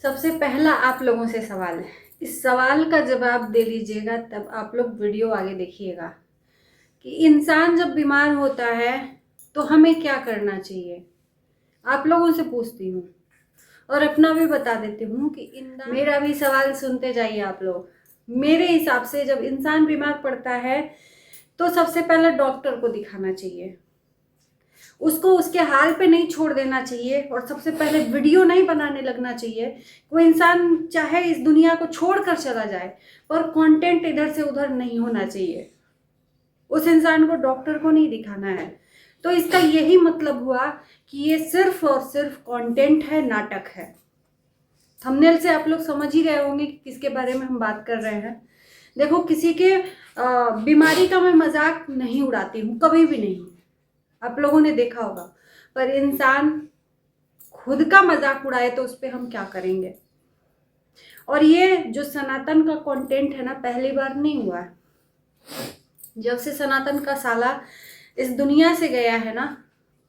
सबसे पहला आप लोगों से सवाल है, इस सवाल का जवाब दे लीजिएगा तब आप लोग वीडियो आगे देखिएगा कि इंसान जब बीमार होता है तो हमें क्या करना चाहिए। आप लोगों से पूछती हूँ और अपना भी बता देती हूँ कि मेरा भी सवाल सुनते जाइए आप लोग। मेरे हिसाब से जब इंसान बीमार पड़ता है तो सबसे पहले डॉक्टर को दिखाना चाहिए, उसको उसके हाल पे नहीं छोड़ देना चाहिए और सबसे पहले वीडियो नहीं बनाने लगना चाहिए। कोई इंसान चाहे इस दुनिया को छोड़कर चला जाए पर कंटेंट इधर से उधर नहीं होना चाहिए, उस इंसान को डॉक्टर को नहीं दिखाना है। तो इसका यही मतलब हुआ कि ये सिर्फ और सिर्फ कंटेंट है, नाटक है। थंबनेल से आप लोग समझ ही गए होंगे कि किसके बारे में हम बात कर रहे हैं। देखो, किसी के बीमारी का मैं मजाक नहीं उड़ाती हूँ, कभी भी नहीं, आप लोगों ने देखा होगा, पर इंसान खुद का मजाक उड़ाए तो उस पर हम क्या करेंगे। और ये जो सनातन का कंटेंट है ना, पहली बार नहीं हुआ है। जब से सनातन का साला इस दुनिया से गया है ना,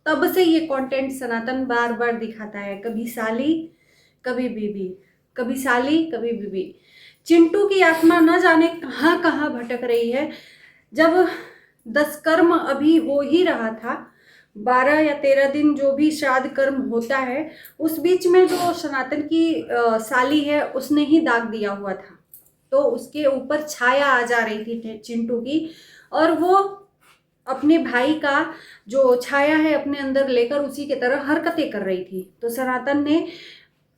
तब से ये कंटेंट सनातन बार बार दिखाता है। कभी साली, कभी बीबी, कभी साली, कभी बीबी। चिंटू की आत्मा न जाने कहाँ कहाँ भटक रही है। जब 10 कर्म अभी हो ही रहा था, 12 या 13 दिन जो भी श्राद्ध कर्म होता है, उस बीच में जो सनातन की साली है उसने ही दाग दिया हुआ था, तो उसके ऊपर छाया आ जा रही थी चिंटू की, और वो अपने भाई का जो छाया है अपने अंदर लेकर उसी के तरह हरकतें कर रही थी। तो सनातन ने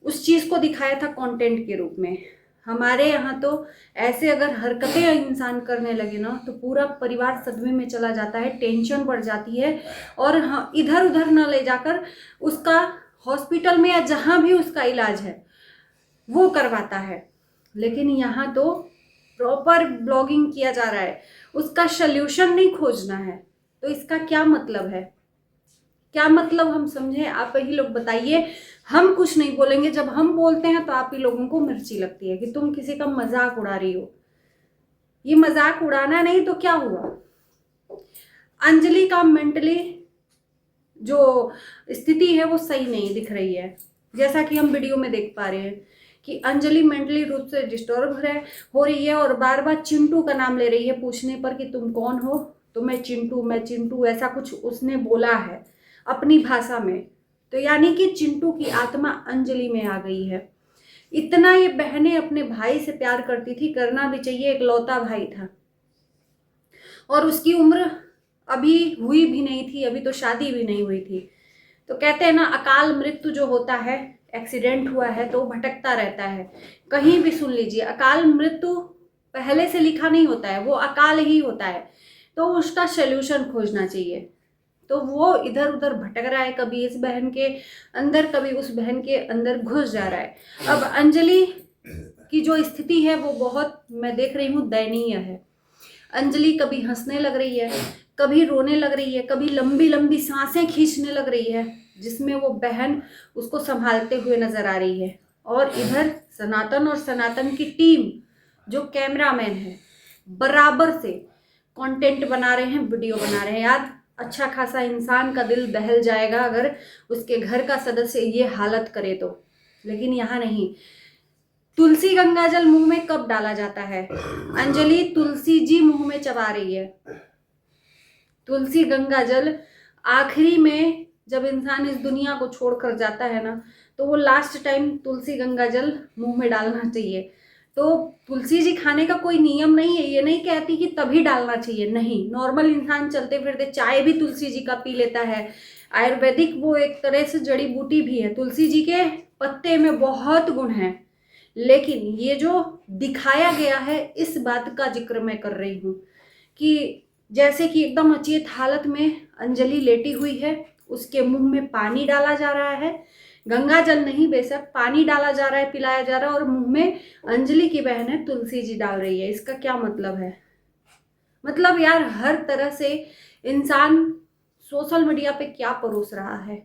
उस चीज को दिखाया था कंटेंट के रूप में। हमारे यहाँ तो ऐसे अगर हरकतें इंसान करने लगे ना तो पूरा परिवार सदमे में चला जाता है, टेंशन बढ़ जाती है, और हाँ, इधर उधर ना ले जाकर उसका हॉस्पिटल में या जहाँ भी उसका इलाज है वो करवाता है। लेकिन यहाँ तो प्रॉपर ब्लॉगिंग किया जा रहा है, उसका सल्यूशन नहीं खोजना है। तो इसका क्या मतलब है, क्या मतलब हम समझे, आप ही लोग बताइए। हम कुछ नहीं बोलेंगे, जब हम बोलते हैं तो आप ही लोगों को मिर्ची लगती है कि तुम किसी का मजाक उड़ा रही हो। ये मजाक उड़ाना नहीं तो क्या हुआ। अंजलि का मेंटली जो स्थिति है वो सही नहीं दिख रही है, जैसा कि हम वीडियो में देख पा रहे हैं कि अंजलि मेंटली रूप से डिस्टर्ब हो रही है और बार बार चिंटू का नाम ले रही है पूछने पर कि तुम कौन हो। तो मैं चिंटू, ऐसा कुछ उसने बोला है अपनी भाषा में। तो यानी कि चिंटू की आत्मा अंजलि में आ गई है। इतना ये बहनें अपने भाई से प्यार करती थी, करना भी चाहिए, इकलौता भाई था, और उसकी उम्र अभी हुई भी नहीं थी, अभी तो शादी भी नहीं हुई थी। तो कहते हैं ना, अकाल मृत्यु जो होता है, एक्सीडेंट हुआ है तो भटकता रहता है। कहीं भी सुन लीजिए, अकाल मृत्यु पहले से लिखा नहीं होता है, वो अकाल ही होता है। तो उसका सल्यूशन खोजना चाहिए। तो वो इधर उधर भटक रहा है, कभी इस बहन के अंदर कभी उस बहन के अंदर घुस जा रहा है। अब अंजलि की जो स्थिति है वो बहुत, मैं देख रही हूँ, दयनीय है। अंजलि कभी हंसने लग रही है, कभी रोने लग रही है, कभी लंबी लंबी सांसें खींचने लग रही है, जिसमें वो बहन उसको संभालते हुए नजर आ रही है। और इधर सनातन और सनातन की टीम जो कैमरामैन है बराबर से कंटेंट बना रहे हैं, वीडियो बना रहे हैं। यार, अच्छा खासा इंसान का दिल दहल जाएगा अगर उसके घर का सदस्य ये हालत करे तो। लेकिन यहाँ नहीं। तुलसी गंगा जल मुंह में कब डाला जाता है? अंजलि तुलसी जी मुंह में चबा रही है। तुलसी गंगा जल आखिरी में जब इंसान इस दुनिया को छोड़कर जाता है ना, तो वो लास्ट टाइम तुलसी गंगा जल मुंह में डालना चाहिए। तो तुलसी जी खाने का कोई नियम नहीं है, ये नहीं कहती कि तभी डालना चाहिए, नहीं। नॉर्मल इंसान चलते फिरते चाय भी तुलसी जी का पी लेता है। आयुर्वेदिक वो एक तरह से जड़ी बूटी भी है, तुलसी जी के पत्ते में बहुत गुण है। लेकिन ये जो दिखाया गया है, इस बात का जिक्र मैं कर रही हूँ कि जैसे कि एकदम अचेत हालत में अंजलि लेटी हुई है, उसके मुंह में पानी डाला जा रहा है, गंगा जल नहीं बेशक, पानी डाला जा रहा है, पिलाया जा रहा है, और मुंह में अंजलि की बहन है तुलसी जी डाल रही है। इसका क्या मतलब है? मतलब यार, हर तरह से इंसान सोशल मीडिया पे क्या परोस रहा है।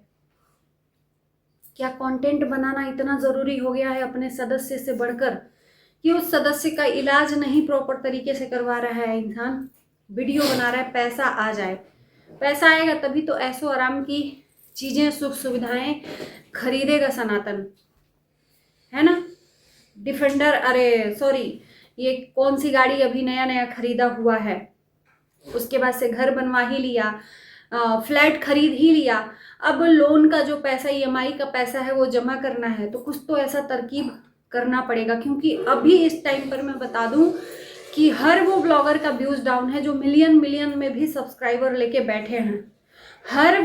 क्या कंटेंट बनाना इतना जरूरी हो गया है अपने सदस्य से बढ़कर कि उस सदस्य का इलाज नहीं प्रॉपर तरीके से करवा रहा है इंसान, वीडियो बना रहा है, पैसा आ जाए। पैसा आएगा तभी तो ऐशो आराम की चीजें, सुख सुविधाएं खरीदेगा सनातन, है ना। डिफेंडर, अरे सॉरी, ये कौन सी गाड़ी अभी नया नया खरीदा हुआ है, उसके बाद से घर बनवा ही लिया, फ्लैट खरीद ही लिया, अब लोन का जो पैसा, ईएमआई का पैसा है वो जमा करना है, तो कुछ तो ऐसा तरकीब करना पड़ेगा। क्योंकि अभी इस टाइम पर मैं बता दूं कि हर वो ब्लॉगर का व्यूज डाउन है जो मिलियन मिलियन में भी सब्सक्राइबर लेके बैठे हैं। हर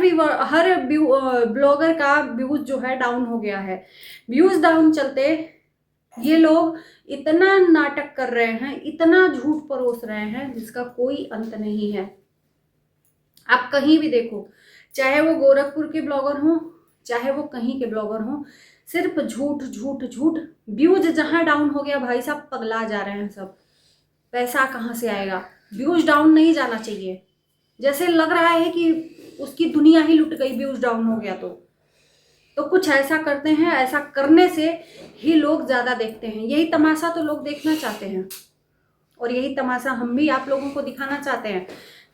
ब्लॉगर का व्यूज जो है डाउन हो गया है। व्यूज डाउन चलते ये लोग इतना नाटक कर रहे हैं, इतना झूठ परोस रहे हैं जिसका कोई अंत नहीं है। आप कहीं भी देखो, चाहे वो गोरखपुर के ब्लॉगर हों, चाहे वो कहीं के ब्लॉगर हों, सिर्फ झूठ झूठ झूठ। व्यूज जहां डाउन हो गया भाई साहब पगला जा रहे हैं सब। पैसा कहाँ से आएगा? व्यूज डाउन नहीं जाना चाहिए। जैसे लग रहा है कि उसकी दुनिया ही लुट गई व्यूज डाउन हो गया तो कुछ ऐसा करते हैं, ऐसा करने से ही लोग ज्यादा देखते हैं। यही तमाशा तो लोग देखना चाहते हैं और यही तमाशा हम भी आप लोगों को दिखाना चाहते हैं।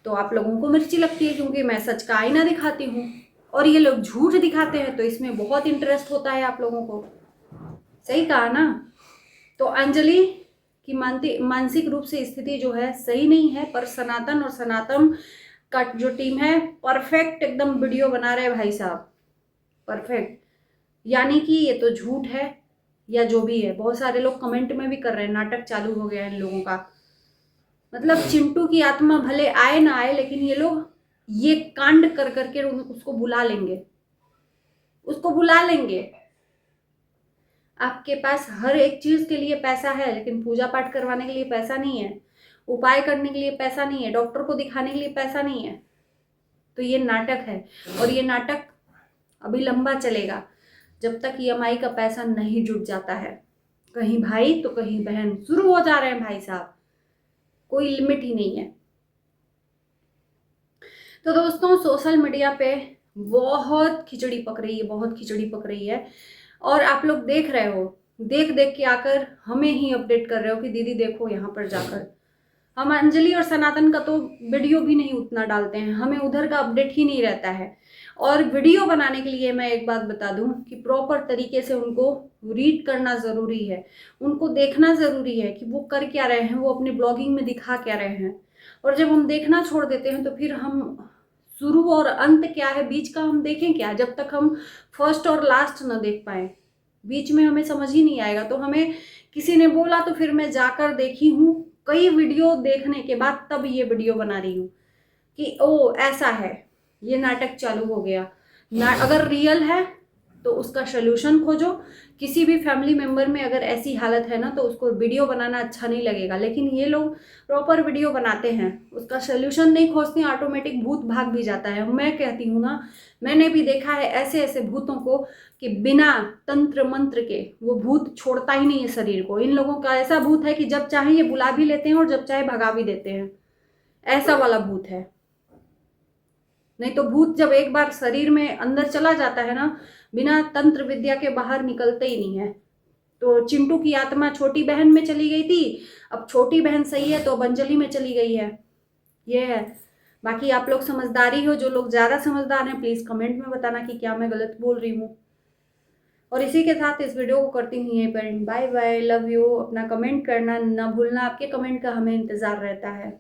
तो आप लोगों को मिर्ची लगती है क्योंकि मैं सच का आईना दिखाती हूँ और ये लोग झूठ दिखाते हैं, तो इसमें बहुत इंटरेस्ट होता है आप लोगों को। सही कहा ना? तो अंजलि की मानसिक रूप से स्थिति जो है सही नहीं है, पर सनातन और सनातन का जो टीम है परफेक्ट एकदम वीडियो बना रहे हैं भाई साहब, परफेक्ट। यानी कि ये तो झूठ है या जो भी है। बहुत सारे लोग कमेंट में भी कर रहे हैं नाटक चालू हो गया है इन लोगों का। मतलब चिंटू की आत्मा भले आए ना आए, लेकिन ये लोग ये कांड कर करके उसको बुला लेंगे, उसको बुला लेंगे। आपके पास हर एक चीज के लिए पैसा है, लेकिन पूजा पाठ करवाने के लिए पैसा नहीं है, उपाय करने के लिए पैसा नहीं है, डॉक्टर को दिखाने के लिए पैसा नहीं है। तो ये नाटक है और ये नाटक अभी लंबा चलेगा जब तक ईएमआई का पैसा नहीं जुट जाता है। कहीं भाई तो कहीं बहन शुरू हो जा रहे हैं भाई साहब, कोई लिमिट ही नहीं है। तो दोस्तों सोशल मीडिया पे बहुत खिचड़ी पक रही है, बहुत खिचड़ी पक रही है और आप लोग देख रहे हो, देख देख के आकर हमें ही अपडेट कर रहे हो कि दीदी देखो यहाँ पर जाकर। हम अंजलि और सनातन का तो वीडियो भी नहीं उतना डालते हैं, हमें उधर का अपडेट ही नहीं रहता है। और वीडियो बनाने के लिए मैं एक बात बता दूं कि प्रॉपर तरीके से उनको रीड करना ज़रूरी है, उनको देखना ज़रूरी है कि वो कर क्या रहे हैं, वो अपने ब्लॉगिंग में दिखा क्या रहे हैं। और जब हम देखना छोड़ देते हैं तो फिर हम शुरू और अंत क्या है, बीच का हम देखें क्या? जब तक हम फर्स्ट और लास्ट न देख पाए, बीच में हमें समझ ही नहीं आएगा। तो हमें किसी ने बोला तो फिर मैं जाकर देखी हूँ, कई वीडियो देखने के बाद तब ये वीडियो बना रही हूँ कि ओ ऐसा है, ये नाटक चालू हो गया। अगर रियल है तो उसका सोल्यूशन खोजो। किसी भी फैमिली मेंबर में अगर ऐसी हालत है ना तो उसको वीडियो बनाना अच्छा नहीं लगेगा, लेकिन ये लोग प्रॉपर वीडियो बनाते हैं, उसका सोल्यूशन नहीं खोजते, ऑटोमेटिक भूत भाग भी जाता है। मैं कहती हूँ ना, मैंने भी देखा है ऐसे ऐसे भूतों को कि बिना तंत्र मंत्र के वो भूत छोड़ता ही नहीं है शरीर को। इन लोगों का ऐसा भूत है कि जब चाहे ये बुला भी लेते हैं और जब चाहे भगा भी देते हैं, ऐसा वाला भूत है। नहीं तो भूत जब एक बार शरीर में अंदर चला जाता है ना, बिना तंत्र विद्या के बाहर निकलते ही नहीं है। तो चिंटू की आत्मा छोटी बहन में चली गई थी, अब छोटी बहन सही है तो अब अंजलि में चली गई है, ये है। बाकी आप लोग समझदारी हो, जो लोग ज़्यादा समझदार हैं प्लीज़ कमेंट में बताना कि क्या मैं गलत बोल रही हूँ। और इसी के साथ इस वीडियो को करती हूँ यहीं पर। Bye bye, love you. अपना कमेंट करना ना भूलना, आपके कमेंट का हमें इंतज़ार रहता है।